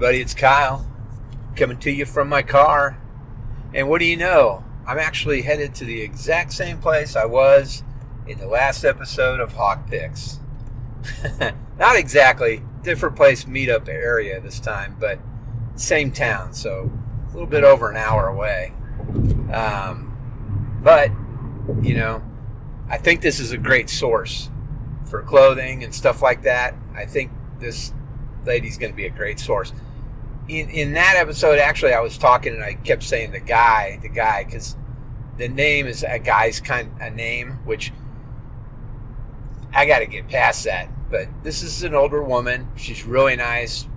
everybody, it's Kyle coming to you from my car. And what do you know? I'm actually headed to the exact same place I was in the last episode of Hawk Picks. Not exactly, different place, meetup area this time, but same town, so a little bit over an hour away. But, you know, I think this is a great source for clothing and stuff like that. I think this lady's going to be a great source. In that episode, actually, I was talking and I kept saying the guy, because the name is a guy's kind of a name, which I got to get past that. But this is an older woman. She's really nice,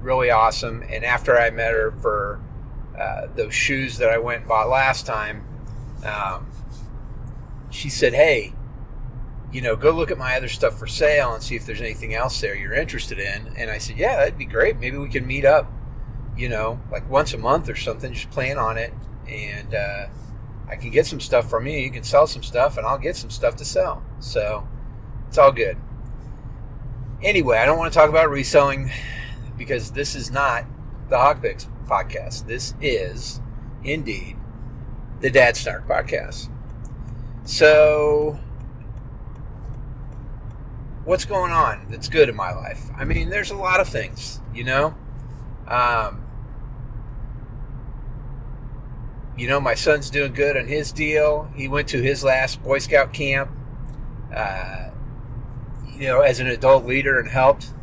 really awesome. And after I met her for those shoes that I went and bought last time, she said, hey, you know, go look at my other stuff for sale and see if there's anything else there you're interested in. And I said, yeah, that'd be great. Maybe we can meet up, you know, like once a month or something. Just plan on it. And I can get some stuff from you. You can sell some stuff and I'll get some stuff to sell. So it's all good. Anyway, I don't want to talk about reselling because this is not the Hawk Picks podcast. This is indeed the Dad Snark podcast. So what's going on that's good in my life? I mean, there's a lot of things, you know. You know, my son's doing good on his deal. He went to his last Boy Scout camp, you know, as an adult leader and helped.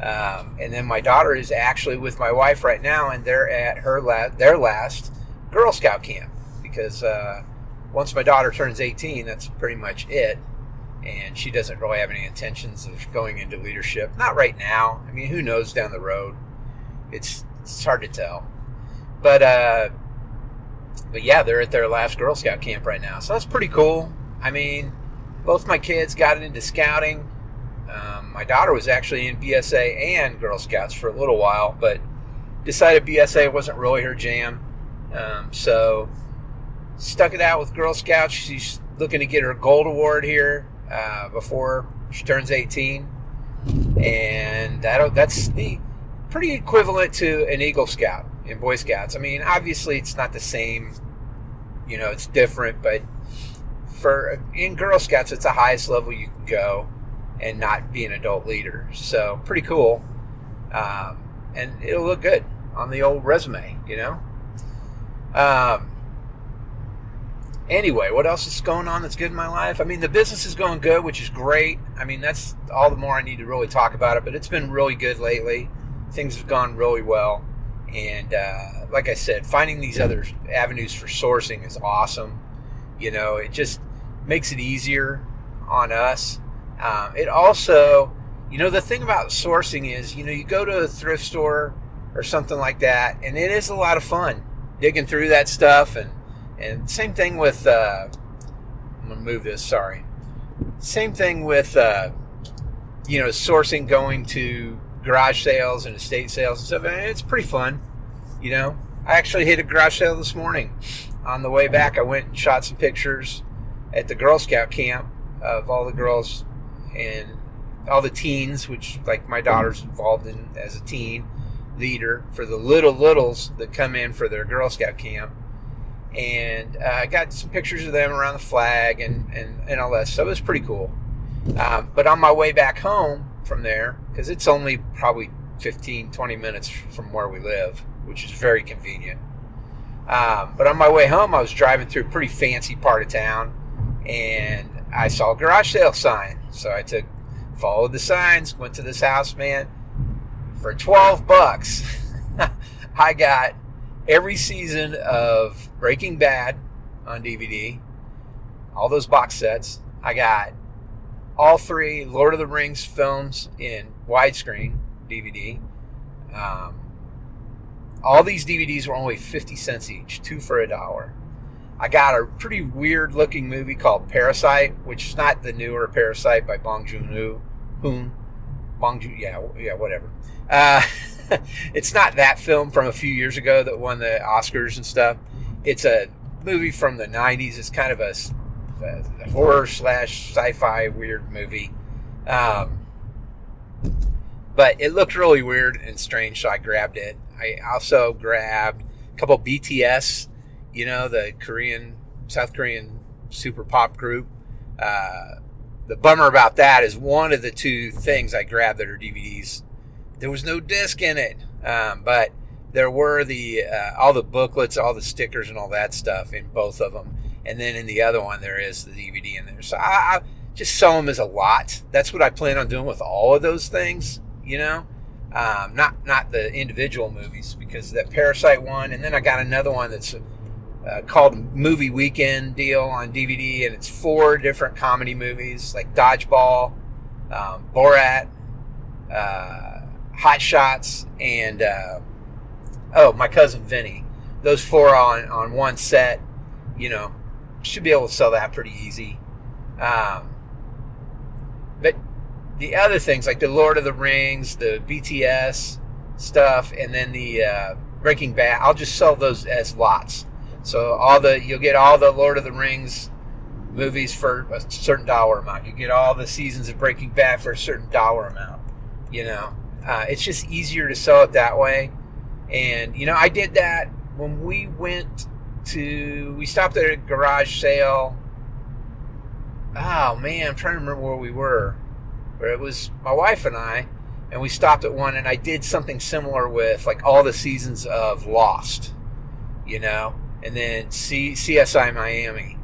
And then my daughter is actually with my wife right now, and they're at their last Girl Scout camp because once my daughter turns 18, that's pretty much it. And she doesn't really have any intentions of going into leadership. Not right now. I mean, who knows down the road? It's hard to tell. But yeah, they're at their last Girl Scout camp right now. So that's pretty cool. I mean, both my kids got into scouting. My daughter was actually in BSA and Girl Scouts for a little while, but decided BSA wasn't really her jam. So stuck it out with Girl Scouts. She's looking to get her gold award here before she turns 18. And that's the pretty equivalent to an Eagle Scout in Boy Scouts. I mean, obviously it's not the same, you know, it's different, but in Girl Scouts, it's the highest level you can go and not be an adult leader. So pretty cool. And it'll look good on the old resume, you know? Anyway, what else is going on that's good in my life? I mean, the business is going good, which is great. I mean, that's all the more I need to really talk about it, but it's been really good lately. Things have gone really well. And like I said, finding these other avenues for sourcing is awesome. You know, it just makes it easier on us. It also, you know, the thing about sourcing is, you know, you go to a thrift store or something like that, and it is a lot of fun digging through that stuff. And same thing with, I'm going to move this, sorry. Same thing with, you know, sourcing, going to garage sales and estate sales and stuff. And it's pretty fun, you know. I actually hit a garage sale this morning. On the way back, I went and shot some pictures at the Girl Scout camp of all the girls and all the teens, which, like, my daughter's involved in as a teen leader for the littles that come in for their Girl Scout camp. And I got some pictures of them around the flag and all that stuff. It was pretty cool. But on my way back home from there, because it's only probably 15-20 minutes from where we live, which is very convenient. But on my way home, I was driving through a pretty fancy part of town, and I saw a garage sale sign. So I followed the signs, went to this house, man. For $12, I got every season of Breaking Bad on DVD, all those box sets. I got all 3 Lord of the Rings films in widescreen DVD. All these DVDs were only 50 cents each, 2 for $1. I got a pretty weird looking movie called Parasite, which is not the newer Parasite by Bong Joon-ho. Whatever. It's not that film from a few years ago that won the Oscars and stuff. It's a movie from the 90s. It's kind of a horror / sci-fi weird movie. But it looked really weird and strange, so I grabbed it. I also grabbed a couple BTS, the South Korean super pop group. The bummer about that is one of the two things I grabbed that are DVDs, there was no disc in it, but there were all the booklets, all the stickers, and all that stuff in both of them. And then in the other one, there is the DVD in there. So I just sell them as a lot. That's what I plan on doing with all of those things, not the individual movies, because that Parasite one, and then I got another one that's called Movie Weekend deal on DVD, and it's 4 different comedy movies like Dodgeball, Borat, Hot Shots, and My Cousin Vinny. Those 4 on one set, should be able to sell that pretty easy. But the other things like the Lord of the Rings, the BTS stuff, and then the Breaking Bad, I'll just sell those as lots. So you'll get all the Lord of the Rings movies for a certain dollar amount. You get all the seasons of Breaking Bad for a certain dollar amount. It's just easier to sell it that way. And I did that when we stopped at a garage sale. Oh man, I'm trying to remember where we were. Where it was my wife and I, and we stopped at one, and I did something similar with like all the seasons of Lost, and then CSI Miami,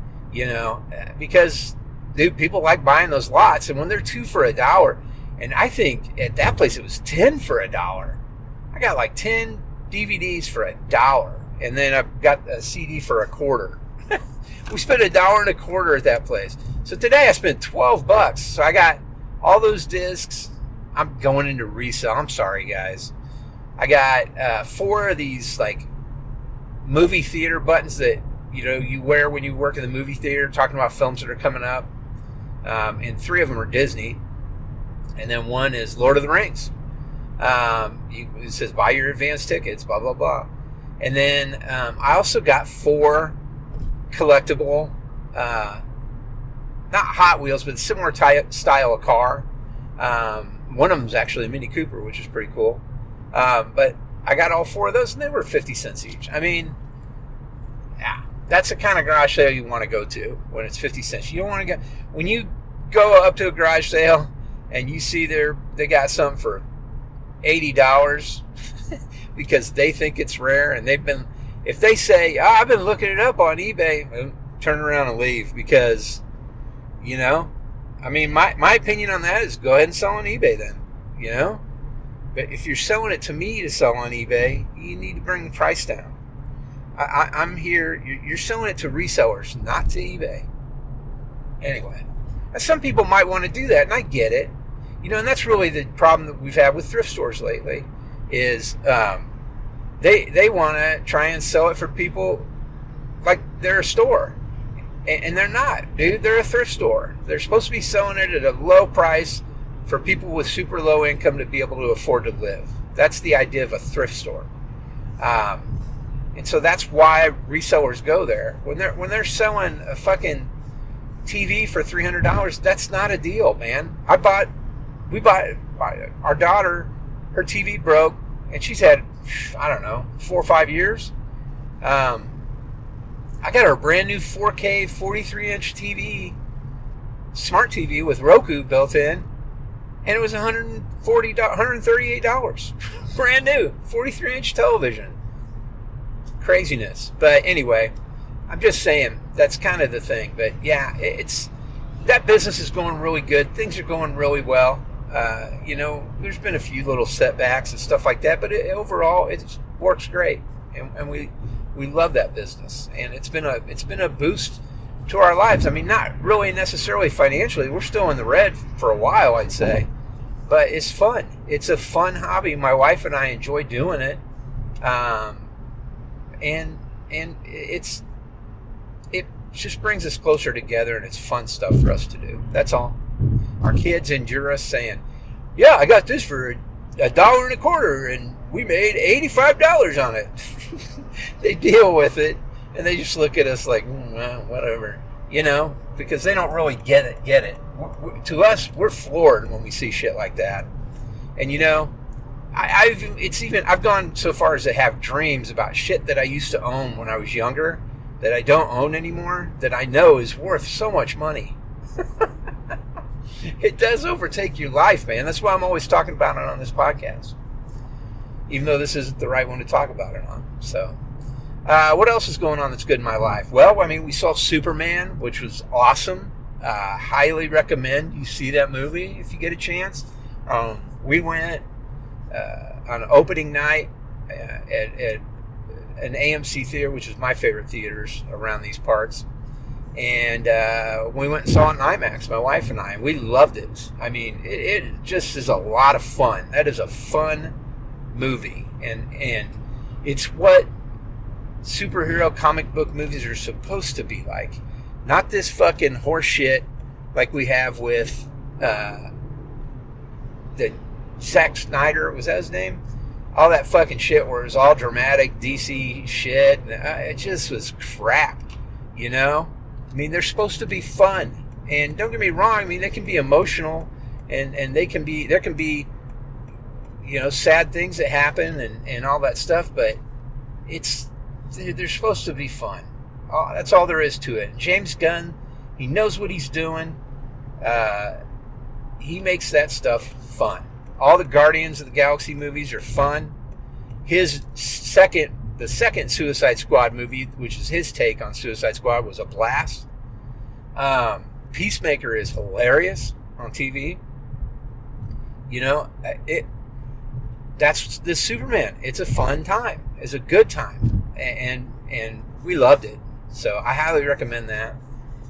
because dude, people like buying those lots, and when they're 2 for $1, and I think at that place it was 10 for $1. I got like 10 DVDs for $1, and then I've got a CD for $0.25. We spent $1.25 at that place. So today I spent $12. So I got all those discs. I'm going into resale. I'm sorry, guys. I got 4 of these like movie theater buttons that you wear when you work in the movie theater, talking about films that are coming up. And 3 of them are Disney, and then 1 is Lord of the Rings. It says buy your advance tickets, blah blah blah. And then I also got 4 collectible, not Hot Wheels, but similar style of car. One of them is actually a Mini Cooper, which is pretty cool. But I got all 4 of those, and they were 50 cents each. I mean, yeah, that's the kind of garage sale you want to go to when it's 50 cents. You don't want to when you go up to a garage sale and you see they got something for $80 because they think it's rare, and if they say, I've been looking it up on eBay, turn around and leave, because I mean, my opinion on that is go ahead and sell on eBay then, but if you're selling it to me to sell on eBay, you need to bring the price down. I'm here, you're selling it to resellers, not to eBay. Anyway, some people might want to do that, and I get it. And that's really the problem that we've had with thrift stores lately is they want to try and sell it for people like they're a store. And they're not, dude. They're a thrift store. They're supposed to be selling it at a low price for people with super low income to be able to afford to live. That's the idea of a thrift store. And so that's why resellers go there. When they're selling a fucking TV for $300, that's not a deal, man. We bought our daughter, her TV broke, and she's had, 4 or 5 years. I got her a brand new 4K 43-inch TV, smart TV with Roku built in, and it was $138. Brand new 43-inch television. Craziness. But anyway, I'm just saying that's kind of the thing. But yeah, that business is going really good. Things are going really well. There's been a few little setbacks and stuff like that, but overall it works great, and we love that business, and it's been a boost to our lives. I mean, not really necessarily financially. We're still in the red for a while, I'd say, but it's fun. It's a fun hobby. My wife and I enjoy doing it, and it just brings us closer together, and it's fun stuff for us to do. That's all. Our kids endure us saying, "Yeah, I got this for $1.25, and we made $85 on it." They deal with it, and they just look at us like, well, whatever, because they don't really get it. To us, we're floored when we see shit like that. And I've gone so far as to have dreams about shit that I used to own when I was younger that I don't own anymore, that I know is worth so much money. It does overtake your life, man. That's why I'm always talking about it on this podcast, even though this isn't the right one to talk about it on. So, what else is going on that's good in my life? Well, I mean, we saw Superman, which was awesome. Highly recommend you see that movie if you get a chance. We went on opening night at an AMC theater, which is my favorite theaters around these parts. And we went and saw it in IMAX, my wife and I, and we loved it. I mean, it just is a lot of fun. That is a fun movie, and it's what superhero comic book movies are supposed to be like. Not this fucking horse shit like we have with the Zack Snyder, was that his name? All that fucking shit where it was all dramatic DC shit. It just was crap, you know? I mean, they're supposed to be fun. And don't get me wrong, I mean, they can be emotional and there can be, you know, sad things that happen and all that stuff, but they're supposed to be fun. That's all there is to it. James Gunn, he knows what he's doing. He makes that stuff fun. All the Guardians of the Galaxy movies are fun. The second Suicide Squad movie, which is his take on Suicide Squad, was a blast. Peacemaker is hilarious on TV. You know, that's the Superman. It's a fun time. It's a good time, and we loved it. So I highly recommend that.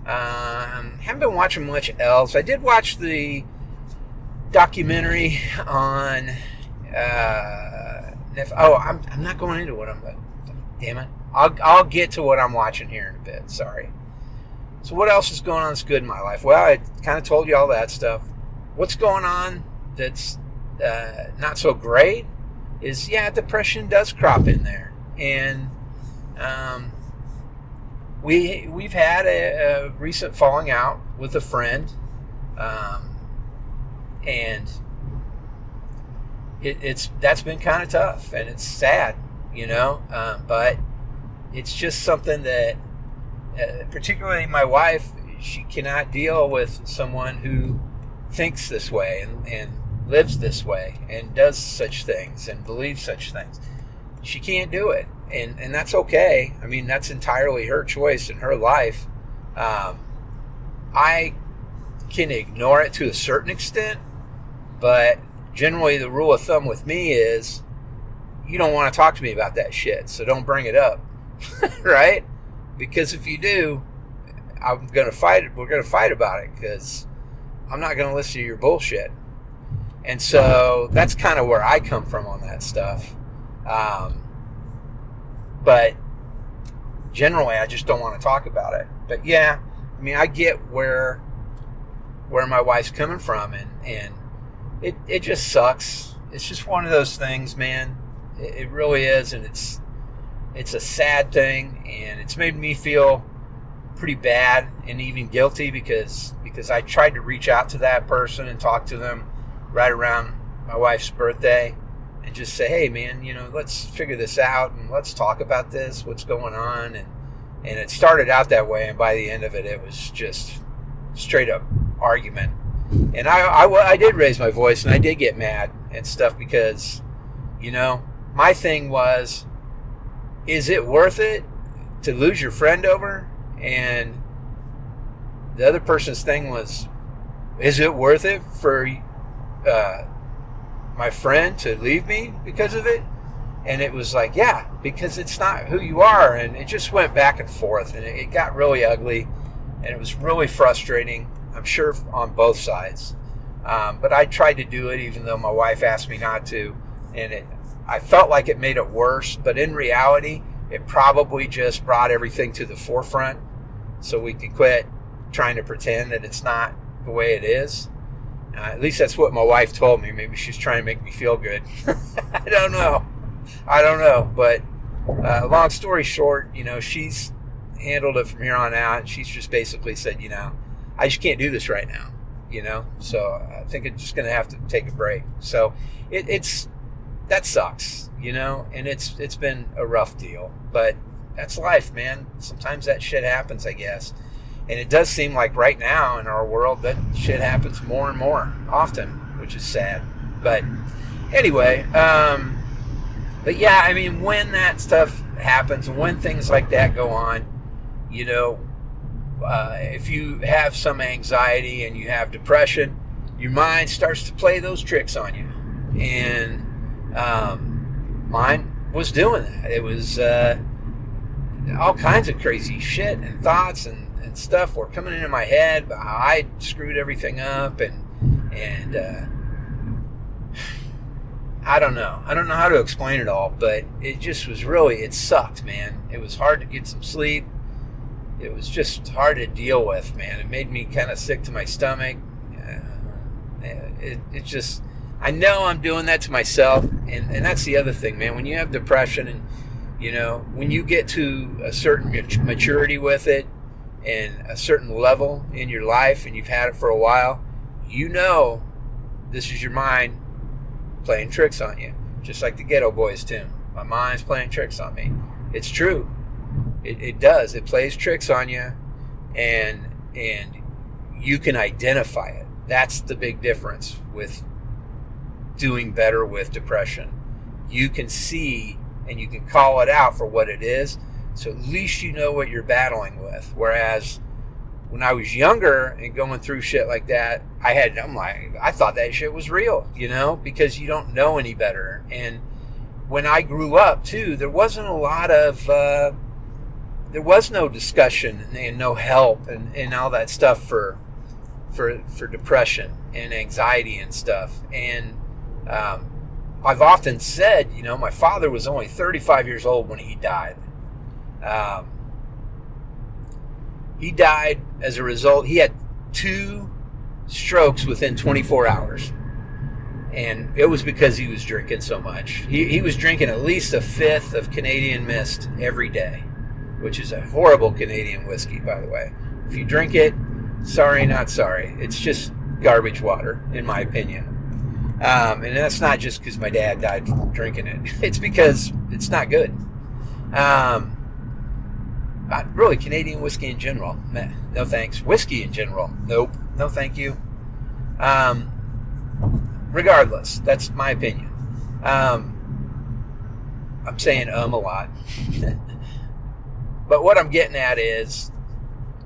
Haven't been watching much else. I did watch the documentary on I'm not going into what damn it. I'll get to what I'm watching here in a bit. Sorry. So what else is going on that's good in my life? Well, I kind of told you all that stuff. What's going on that's not so great is, depression does crop in there. And we've had a recent falling out with a friend, and that's been kind of tough, and it's sad, you know, but it's just something that particularly my wife, she cannot deal with someone who thinks this way and lives this way and does such things and believes such things. She can't do it, and that's okay. I mean, that's entirely her choice and her life. I can ignore it to a certain extent, but generally the rule of thumb with me is you don't want to talk to me about that shit, so don't bring it up. Right? Because if you do, we're going to fight about it, because I'm not going to listen to your bullshit. And so that's kind of where I come from on that stuff. But generally I just don't want to talk about it. But yeah, I mean, I get where my wife's coming from, and it just sucks. It's just one of those things, man. It really is, and it's a sad thing, and it's made me feel pretty bad and even guilty because I tried to reach out to that person and talk to them right around my wife's birthday and just say, hey man, you know, let's figure this out and let's talk about this, what's going on. And it started out that way, and by the end of it, it was just straight up argument. And I did raise my voice, and I did get mad and stuff because, you know, my thing was, is it worth it to lose your friend over? And the other person's thing was, is it worth it for my friend to leave me because of it? And it was like, yeah, because it's not who you are. And it just went back and forth, and it got really ugly, and it was really frustrating, I'm sure, on both sides. But I tried to do it even though my wife asked me not to, and I felt like it made it worse, but in reality, it probably just brought everything to the forefront so we could quit trying to pretend that it's not the way it is. At least that's what my wife told me. Maybe she's trying to make me feel good. I don't know. But long story short, you know, she's handled it from here on out, and she's just basically said, you know, I just can't do this right now, you know? So I think it's just going to have to take a break. So it's that sucks, you know, and it's been a rough deal, but that's life, man. Sometimes that shit happens, I guess. And it does seem like right now in our world that shit happens more and more often, which is sad. But anyway, but yeah, I mean, when that stuff happens, when things like that go on, you know, if you have some anxiety and you have depression, your mind starts to play those tricks on you. And mine was doing that. It was all kinds of crazy shit and thoughts and stuff were coming into my head about how I screwed everything up, and I don't know how to explain it all, but it just was really, it sucked, man. It was hard to get some sleep. It was just hard to deal with, man. It made me kind of sick to my stomach. It just, I know I'm doing that to myself, and that's the other thing, man. When you have depression, and you know, when you get to a certain maturity with it and a certain level in your life, and you've had it for a while, you know this is your mind playing tricks on you, just like the Ghetto Boys tune. My mind's playing tricks on me. It's true. It does. It plays tricks on you, and you can identify it. That's the big difference with doing better with depression. You can see and you can call it out for what it is, so at least you know what you're battling with. Whereas when I was younger and going through shit like that, I thought that shit was real, you know, because you don't know any better. And when I grew up too, there wasn't a lot of there was no discussion and no help and all that stuff for depression and anxiety and stuff. And I've often said, you know, my father was only 35 years old when he died. He died as a result. He had 2 strokes within 24 hours. And it was because he was drinking so much. He was drinking at least a 1/5 of Canadian Mist every day, which is a horrible Canadian whiskey, by the way. If you drink it, sorry, not sorry. It's just garbage water, in my opinion. And that's not just because my dad died from drinking it. It's because it's not good. Really, Canadian whiskey in general, no thanks. Whiskey in general, nope, no thank you. Regardless, that's my opinion. I'm saying a lot. But what I'm getting at is,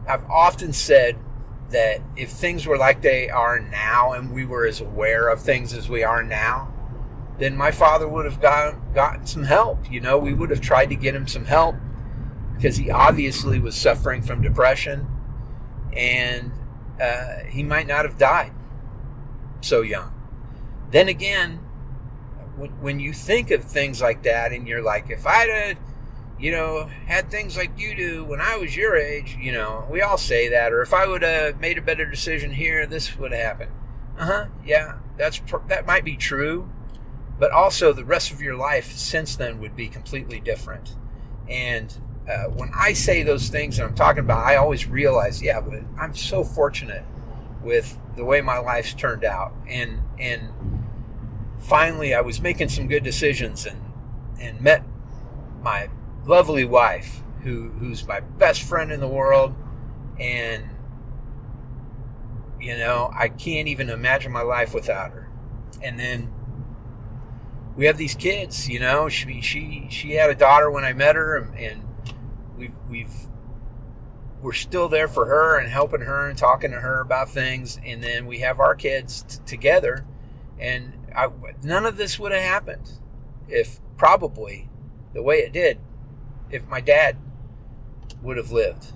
I've often said that if things were like they are now and we were as aware of things as we are now, then my father would have gotten some help. You know, we would have tried to get him some help, because he obviously was suffering from depression, and he might not have died so young. Then again, when you think of things like that, and you're like, if I'd have, you know, had things like you do when I was your age, you know, we all say that, or if I would have made a better decision here, this would have happened. Yeah, that might be true, but also the rest of your life since then would be completely different. And when I say those things that I'm talking about, I always realize, yeah, but I'm so fortunate with the way my life's turned out. And finally, I was making some good decisions and met my lovely wife, who's my best friend in the world. And, you know, I can't even imagine my life without her. And then we have these kids, you know. She had a daughter when I met her, and we're still there for her and helping her and talking to her about things. And then we have our kids together, and none of this would have happened if, probably the way it did, if my dad would have lived.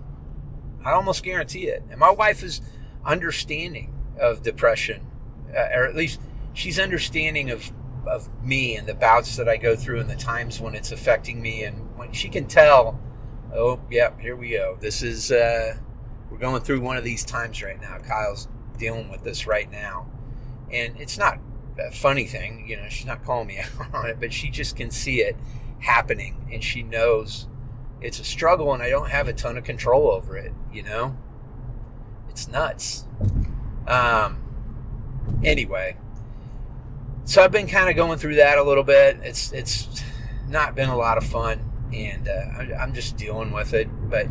I almost guarantee it. And my wife is understanding of depression, or at least she's understanding of me and the bouts that I go through and the times when it's affecting me. And when she can tell, oh, yeah, here we go. This is, we're going through one of these times right now. Kyle's dealing with this right now. And it's not a funny thing, you know, she's not calling me out on it, but she just can see it happening, and she knows it's a struggle, and I don't have a ton of control over it, you know? It's nuts. Anyway, So I've been kind of going through that a little bit. It's not been a lot of fun, and I'm just dealing with it. But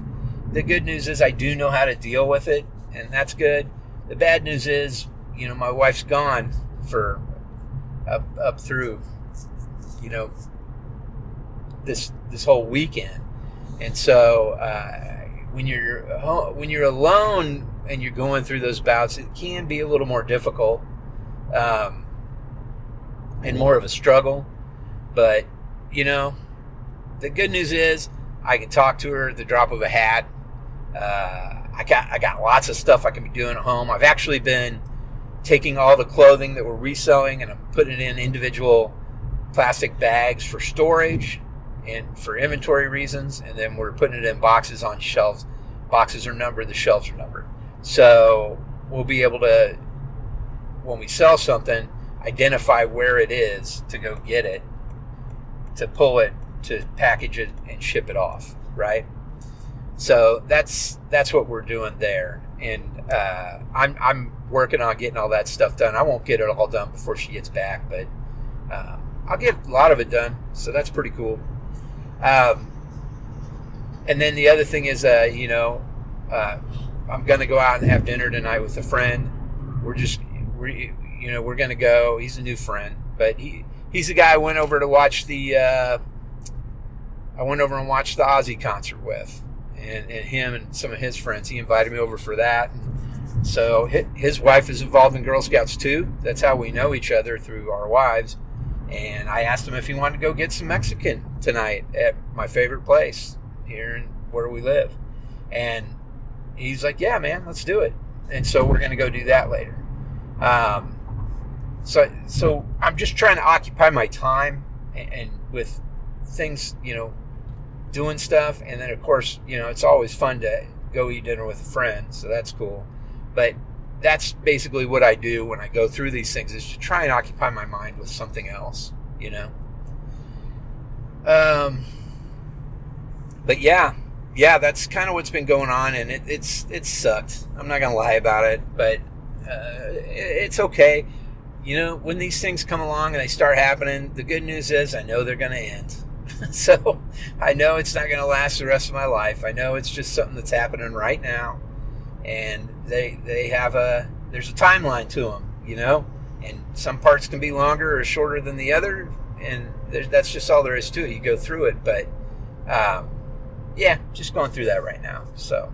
the good news is I do know how to deal with it, and that's good. The bad news is, my wife's gone for up through, this whole weekend, and so when you're alone and you're going through those bouts, it can be a little more difficult. And more of a struggle. But, the good news is I can talk to her at the drop of a hat. I got lots of stuff I can be doing at home. I've actually been taking all the clothing that we're reselling and I'm putting it in individual plastic bags for storage and for inventory reasons. And then we're putting it in boxes on shelves. Boxes are numbered, the shelves are numbered. So we'll be able to, when we sell something, identify where it is to go get it, to pull it, to package it and ship it off, right? So that's what we're doing there, and I'm working on getting all that stuff done. I won't get it all done before she gets back, but I'll get a lot of it done, so that's pretty cool. And then the other thing is, I'm going to go out and have dinner tonight with a friend. We're going to go. He's a new friend, but he's the guy I went over to watch the Ozzy concert with, and him and some of his friends. He invited me over for that. And so his wife is involved in Girl Scouts too. That's how we know each other, through our wives. And I asked him if he wanted to go get some Mexican tonight at my favorite place here in where we live. And he's like, yeah, man, let's do it. And so we're going to go do that later. So I'm just trying to occupy my time and with things, doing stuff. And then, of course, it's always fun to go eat dinner with a friend. So that's cool. But that's basically what I do when I go through these things, is to try and occupy my mind with something else, But yeah, that's kind of what's been going on. And it sucked. I'm not going to lie about it, but it's okay. When these things come along and they start happening, the good news is I know they're going to end. So I know it's not going to last the rest of my life. I know it's just something that's happening right now. And there's a timeline to them, and some parts can be longer or shorter than the other. And that's just all there is to it. You go through it. But just going through that right now. So,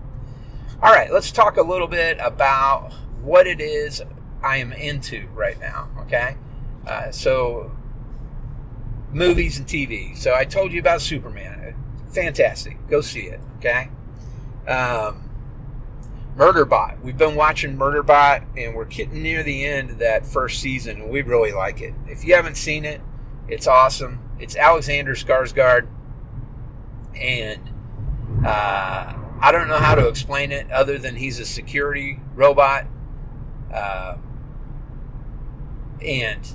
all right, let's talk a little bit about what it is I am into right now, okay? So, movies and TV. So I told you about Superman. Fantastic. Go see it, okay? Murderbot. We've been watching Murderbot, and we're getting near the end of that first season, and we really like it. If you haven't seen it, it's awesome. It's Alexander Skarsgård, and I don't know how to explain it other than he's a security robot. And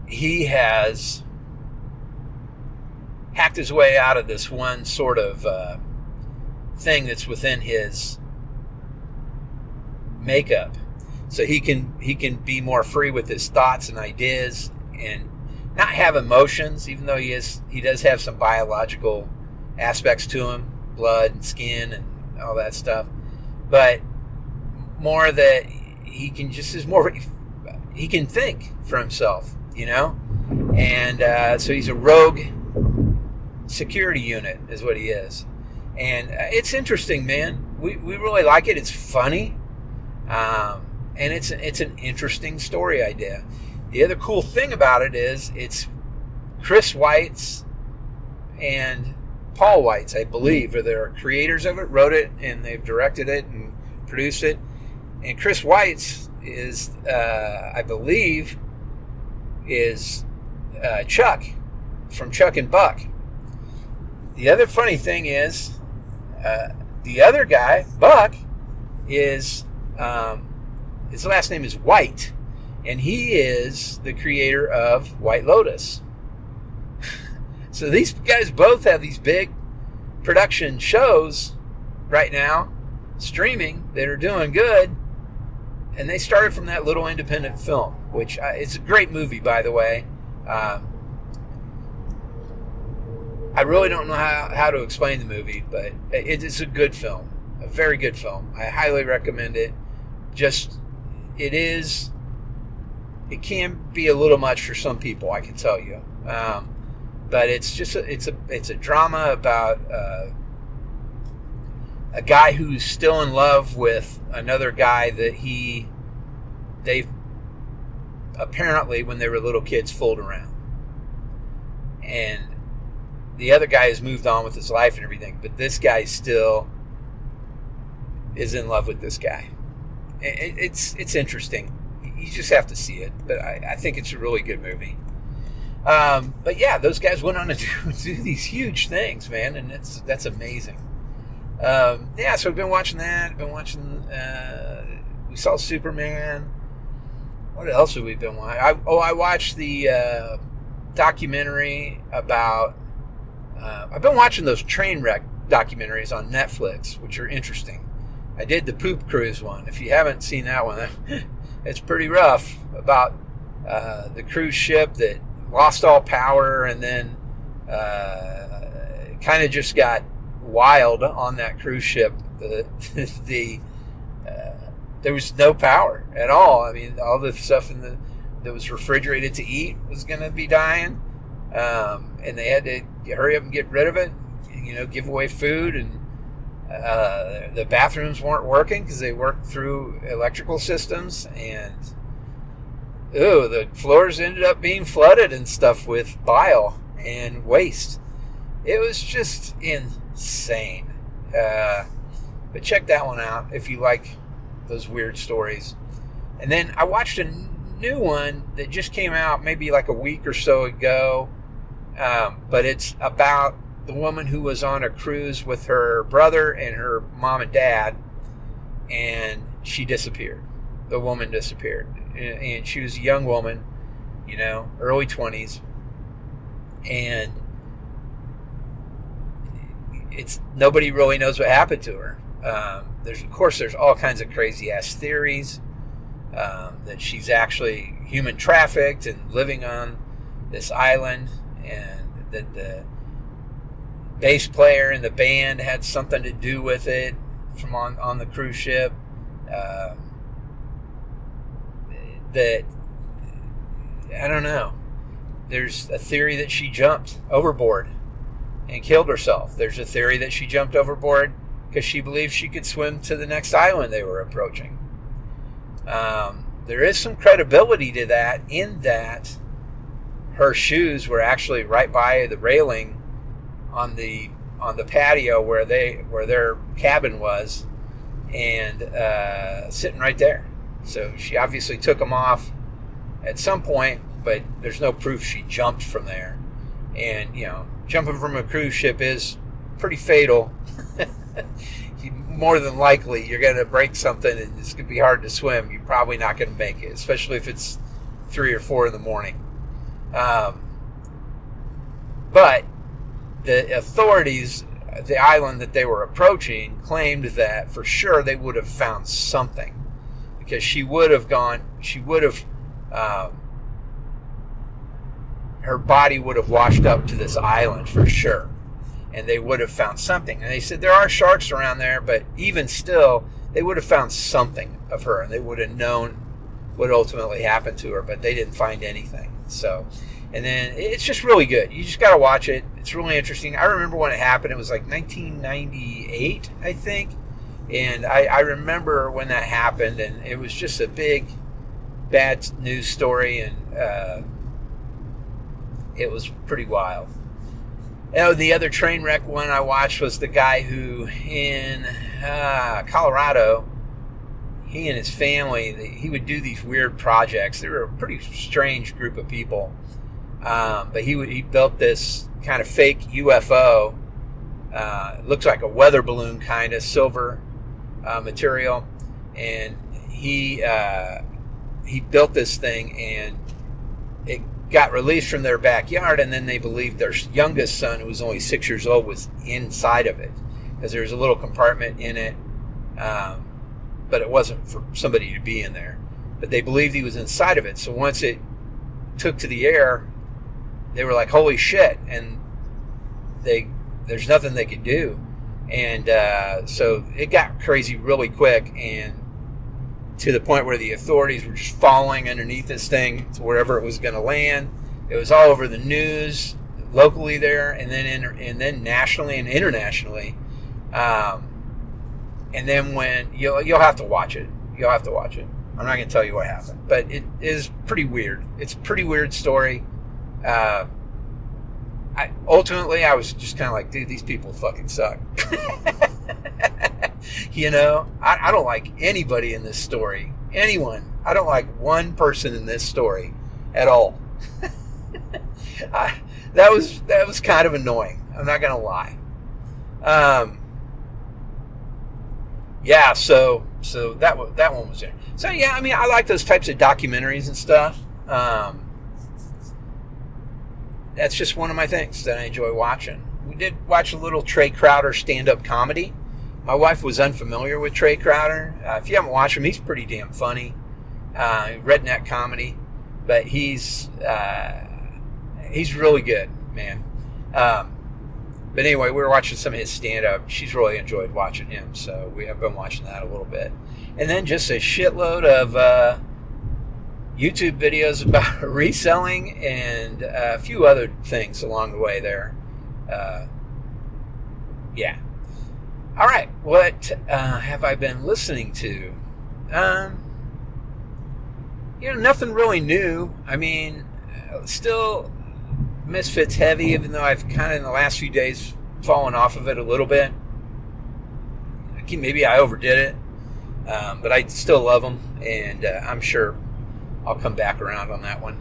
he has hacked his way out of this one sort of thing that's within his makeup, so he can be more free with his thoughts and ideas and not have emotions, even though he does have some biological aspects to him, blood and skin and all that stuff, but more that he can think for himself, and so he's a rogue security unit is what he is. And it's interesting, man. We really like it. It's funny, and it's an interesting story idea. The other cool thing about it is it's Chris Weitz and Paul Weitz, I believe, are the creators of it, wrote it, and they've directed it and produced it. And Chris Weitz is, I believe, is Chuck from Chuck and Buck. The other funny thing is, the other guy, Buck, is his last name is White, and he is the creator of White Lotus. So these guys both have these big production shows right now, streaming, that are doing good, And they started from that little independent film, which it's a great movie, by the way. I really don't know how to explain the movie, but it is a good film, a very good film. I highly recommend it. Just, it can be a little much for some people, I can tell you. But it's just it's a drama about a guy who's still in love with another guy that they apparently, when they were little kids, fooled around. And the other guy has moved on with his life and everything, but this guy still is in love with this guy. It's interesting. You just have to see it, but I think it's a really good movie. But yeah, those guys went on to do these huge things, man, and that's amazing. Yeah, so we've been watching that. Been watching. We saw Superman. What else have we been watching? I watched the documentary about. I've been watching those train wreck documentaries on Netflix, which are interesting. I did the poop cruise one. If you haven't seen that one, it's pretty rough. About the cruise ship that lost all power and then kind of just got wild on that cruise ship. There was no power at all. I mean, all the stuff that was refrigerated to eat was going to be dying, and they had to hurry up and get rid of it. Give away food, and the bathrooms weren't working because they worked through electrical systems, and the floors ended up being flooded and stuff with bile and waste. It was just insane. But check that one out if you like those weird stories. And then I watched a new one that just came out maybe like a week or so ago. But it's about the woman who was on a cruise with her brother and her mom and dad, and she disappeared. The woman disappeared. And she was a young woman, early 20s. And nobody really knows what happened to her. There's all kinds of crazy ass theories that she's actually human trafficked and living on this island, and that the bass player in the band had something to do with it from on the cruise ship. That I don't know. There's a theory that she jumped overboard and killed herself. There's a theory that she jumped overboard because she believed she could swim to the next island they were approaching. There is some credibility to that, in that her shoes were actually right by the railing on the patio where their cabin was, and sitting right there. So she obviously took them off at some point, but there's no proof she jumped from there. And jumping from a cruise ship is pretty fatal. More than likely, you're going to break something, and it's going to be hard to swim. You're probably not going to make it, especially if it's 3 or 4 in the morning. But the authorities at the island that they were approaching claimed that for sure they would have found something, because her body would have washed up to this island for sure, and they would have found something. And they said there are sharks around there, but even still, they would have found something of her, and they would have known what ultimately happened to her, but they didn't find anything. So, and then it's just really good. You just got to watch it. It's really interesting. I remember when it happened. It was like 1998, I think. And I remember when that happened, and it was just a big, bad news story, and it was pretty wild. The other train wreck one I watched was the guy who in Colorado, he and his family, he would do these weird projects. They were a pretty strange group of people. But he built this kind of fake UFO. It looks like a weather balloon, kind of silver material. And he built this thing, and it got released from their backyard, and then they believed their youngest son, who was only 6 years old, was inside of it, because there was a little compartment in it. but it wasn't for somebody to be in there. But they believed he was inside of it. So once it took to the air, they were like, holy shit. And there's nothing they could do. And so it got crazy really quick, and to the point where the authorities were just following underneath this thing to wherever it was going to land. It was all over the news locally there, and then nationally and internationally. And then when you'll have to watch it. You'll have to watch it. I'm not going to tell you what happened, but it is pretty weird. It's a pretty weird story. Ultimately, I was just kind of like, dude, these people fucking suck. I don't like anybody in this story. Anyone. I don't like one person in this story at all. That was kind of annoying. I'm not gonna lie. So that one was there. So yeah, I mean, I like those types of documentaries and stuff. That's just one of my things that I enjoy watching. We did watch a little Trey Crowder stand-up comedy. My wife was unfamiliar with Trey Crowder. If you haven't watched him, he's pretty damn funny. Redneck comedy, but he's really good, man. But anyway, we were watching some of his stand-up. She's really enjoyed watching him, so we have been watching that a little bit. And then just a shitload of YouTube videos about reselling and a few other things along the way there. Yeah. All right. What have I been listening to? Nothing really new. I mean, still Misfits heavy, even though I've kind of in the last few days fallen off of it a little bit. Maybe I overdid it, but I still love them, and I'm sure I'll come back around on that one.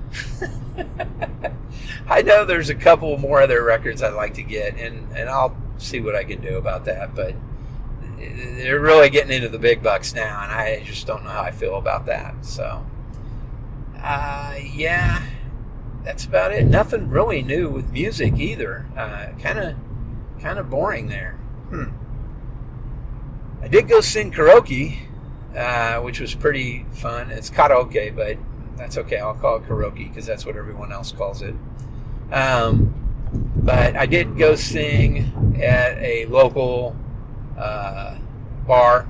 I know there's a couple more other records I'd like to get, and I'll see what I can do about that, but they're really getting into the big bucks now, and I just don't know how I feel about that. So, yeah, that's about it. Nothing really new with music either. Kind of boring there. I did go sing karaoke, which was pretty fun. It's karaoke, but that's okay. I'll call it karaoke because that's what everyone else calls it. But I did go sing at a local bar,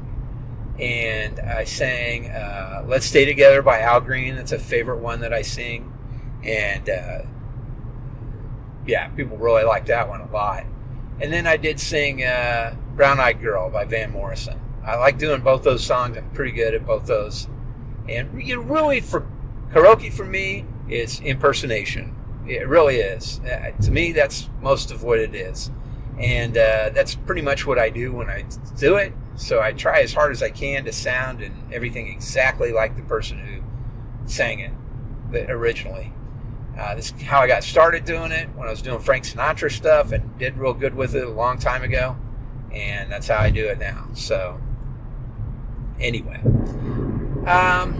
and I sang Let's Stay Together by Al Green. That's a favorite one that I sing. And yeah, people really like that one a lot. And then I did sing Brown Eyed Girl by Van Morrison. I like doing both those songs. I'm pretty good at both those. And really, for karaoke for me, is impersonation. It really is. To me, that's most of what it is. And that's pretty much what I do when I do it. So I try as hard as I can to sound and everything exactly like the person who sang it originally. This is how I got started doing it, when I was doing Frank Sinatra stuff and did real good with it a long time ago. And that's how I do it now. So, anyway. All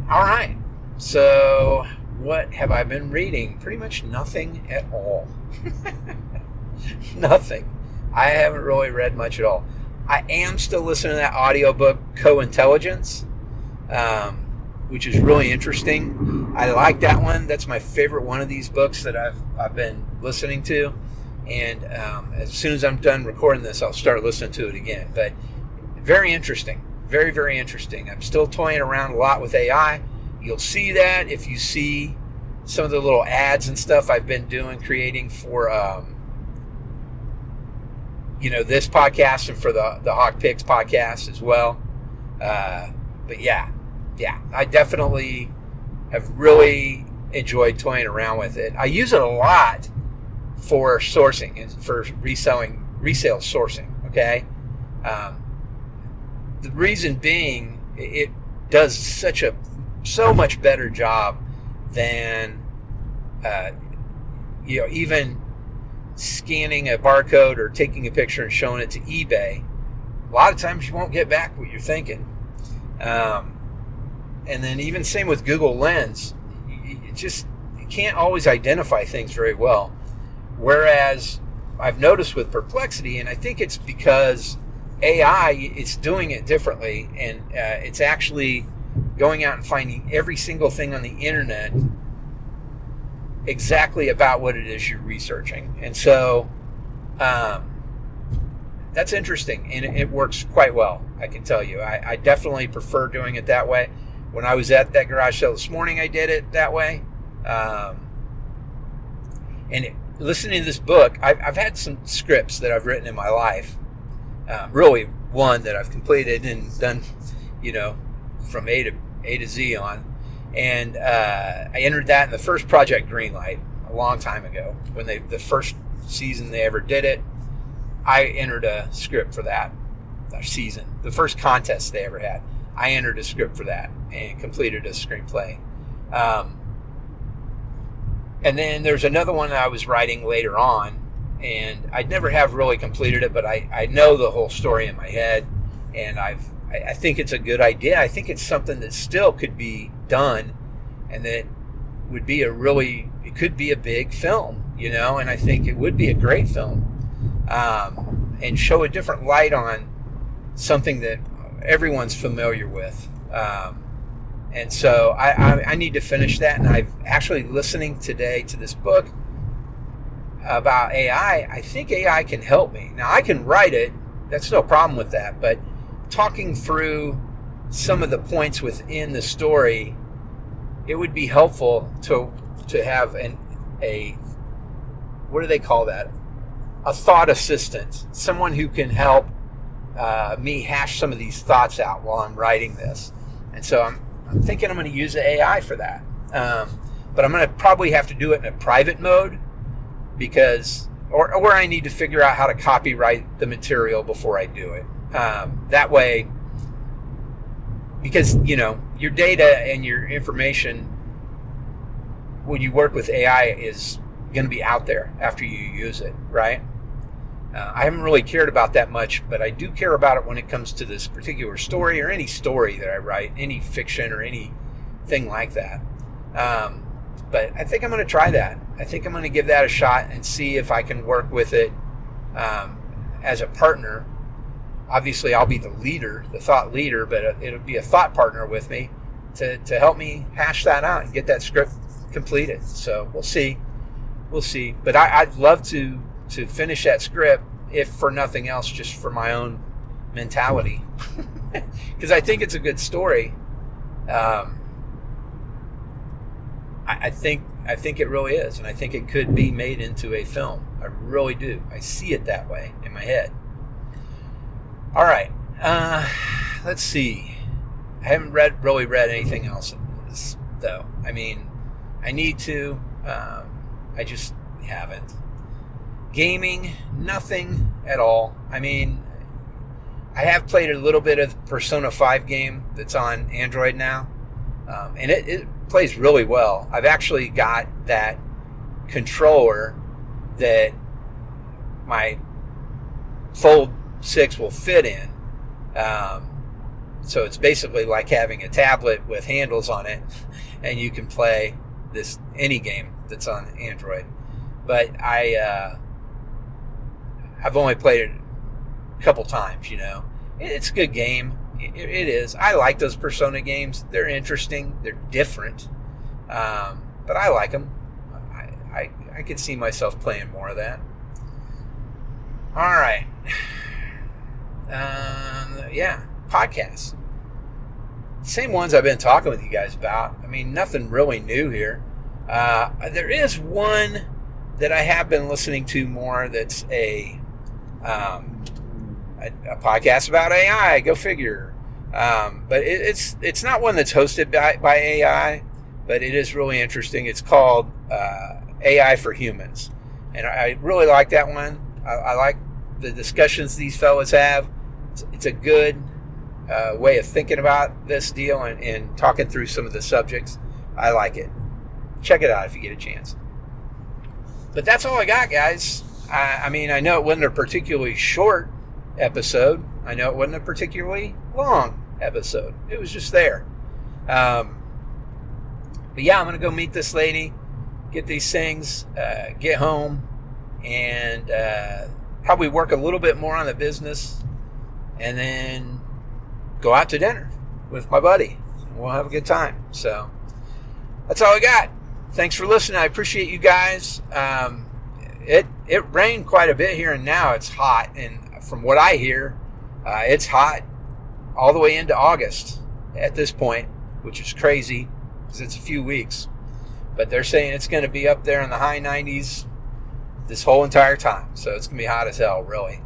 right. So, what have I been reading? Pretty much nothing at all. Nothing. I haven't really read much at all. I am still listening to that audiobook, Co-Intelligence, which is really interesting. I like that one. That's my favorite one of these books that I've been listening to. And as soon as I'm done recording this, I'll start listening to it again. But very interesting. Very, very interesting. I'm still toying around a lot with AI. You'll see that if you see some of the little ads and stuff I've been creating for this podcast and for the Hawk Picks podcast as well. But yeah, I definitely have really enjoyed toying around with it. I use it a lot for sourcing and for resale sourcing. Okay. The reason being, it does so much better job than, even scanning a barcode or taking a picture and showing it to eBay. A lot of times you won't get back what you're thinking. And then even same with Google Lens, you can't always identify things very well. Whereas I've noticed with Perplexity, and I think it's because AI, it's doing it differently, and it's actually going out and finding every single thing on the internet exactly about what it is you're researching. And so that's interesting, and it works quite well, I can tell you. I definitely prefer doing it that way. When I was at that garage sale this morning, I did it that way. Listening to this book, I've had some scripts that I've written in my life. Really, one that I've completed and done, from A to Z on. And I entered that in the first Project Greenlight a long time ago. When the first season they ever did it, I entered a script for that season. The first contest they ever had, I entered a script for that and completed a screenplay. And then there's another one that I was writing later on, and I'd never have really completed it, but I know the whole story in my head, and I think it's a good idea. I think it's something that still could be done, and that would be it could be a big film, and I think it would be a great film, and show a different light on something that everyone's familiar with. And so I need to finish that, and I've actually listening today to this book about AI. I think AI can help me. Now, I can write it. That's no problem with that. But talking through some of the points within the story, it would be helpful to have a what do they call that? A thought assistant, someone who can help me hash some of these thoughts out while I'm writing this. And so I'm thinking I'm going to use the AI for that. But I'm going to probably have to do it in a private mode, because or I need to figure out how to copyright the material before I do it. That way, because your data and your information when you work with AI is going to be out there after you use it, right? I haven't really cared about that much, but I do care about it when it comes to this particular story, or any story that I write, any fiction or anything like that. But I think I'm going to try that. I think I'm going to give that a shot and see if I can work with it as a partner. Obviously, I'll be the leader, the thought leader, but it'll be a thought partner with me to help me hash that out and get that script completed. So we'll see. But I'd love to finish that script, if for nothing else, just for my own mentality, because I think it's a good story. I think it really is, and I think it could be made into a film. I really do. I see it that way in my head. All right, let's see. I haven't really read anything else though. I mean, I need to. I just haven't. Gaming, nothing at all. I mean, I have played a little bit of Persona 5 game that's on Android now, and it plays really well. I've actually got that controller that my Fold 6 will fit in. So it's basically like having a tablet with handles on it, and you can play any game that's on Android. But I've only played it a couple times, It's a good game. It is. I like those Persona games. They're interesting. They're different. But I like them. I could see myself playing more of that. All right. Podcasts. Same ones I've been talking with you guys about. I mean, nothing really new here. There is one that I have been listening to more that's a podcast about AI. Go figure. But it's not one that's hosted by AI, but it is really interesting. It's called AI for Humans. And I really like that one. I like the discussions these fellas have. It's a good way of thinking about this deal and talking through some of the subjects. I like it. Check it out if you get a chance. But that's all I got, guys. I mean, I know it wasn't a particularly short episode. I know it wasn't a particularly long episode. It was just there. But yeah, I'm going to go meet this lady, get these things, get home, and probably work a little bit more on the business and then go out to dinner with my buddy. We'll have a good time. So that's all I got. Thanks for listening. I appreciate you guys. It rained quite a bit here, and now it's hot. And from what I hear, it's hot all the way into August at this point, which is crazy because it's a few weeks. But they're saying it's going to be up there in the high 90s this whole entire time. So it's going to be hot as hell, really.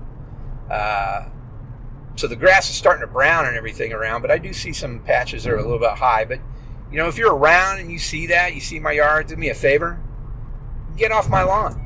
So the grass is starting to brown and everything around, but I do see some patches that are a little bit high. But, if you're around and you see that, you see my yard, do me a favor, get off my lawn.